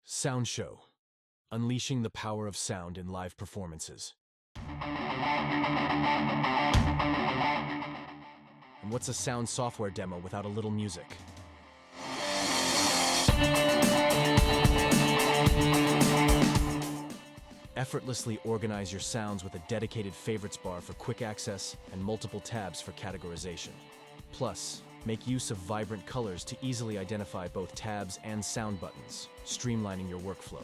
Sound Show, unleashing the power of sound in live performances. And what's a sound software demo without a little music? Effortlessly organize your sounds with a dedicated favorites bar for quick access and multiple tabs for categorization. Plus, make use of vibrant colors to easily identify both tabs and sound buttons, streamlining your workflow.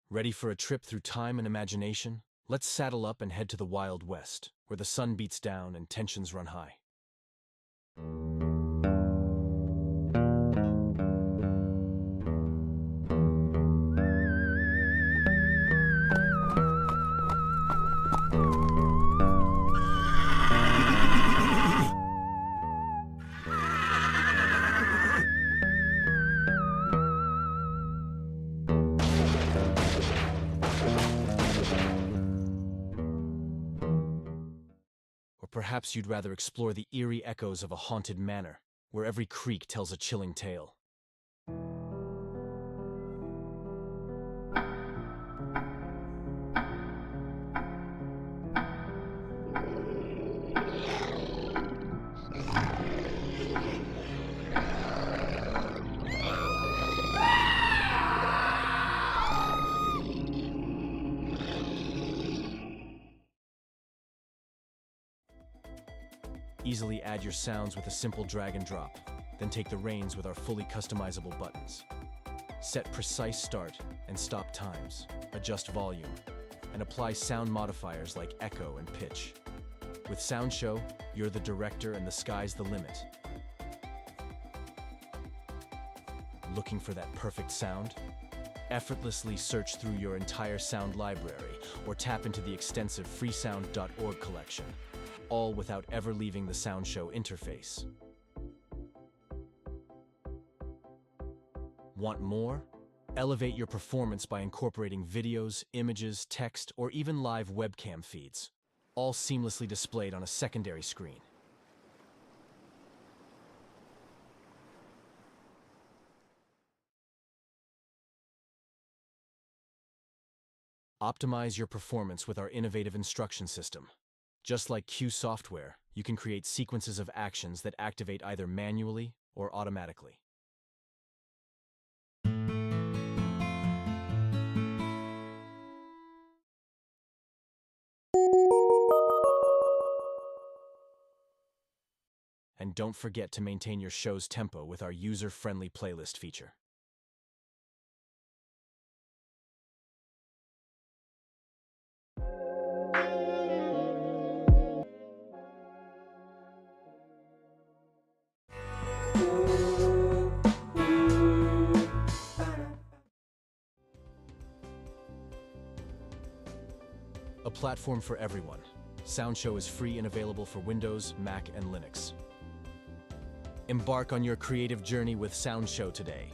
Ready for a trip through time and imagination? Let's saddle up and head to the Wild West, where the sun beats down and tensions run high. Perhaps you'd rather explore the eerie echoes of a haunted manor, where every creak tells a chilling tale. Easily add your sounds with a simple drag and drop, then take the reins with our fully customizable buttons. Set precise start and stop times, adjust volume, and apply sound modifiers like echo and pitch. With Sound Show, you're the director and the sky's the limit. Looking for that perfect sound? Effortlessly search through your entire sound library or tap into the extensive freesound.org collection, all without ever leaving the Sound Show interface. Want more? Elevate your performance by incorporating videos, images, text, or even live webcam feeds, all seamlessly displayed on a secondary screen. Optimize your performance with our innovative instruction system. Just like Cue software, you can create sequences of actions that activate either manually or automatically. And don't forget to maintain your show's tempo with our user-friendly playlist feature. A platform for everyone, Sound Show is free and available for Windows, Mac, and Linux. Embark on your creative journey with Sound Show today.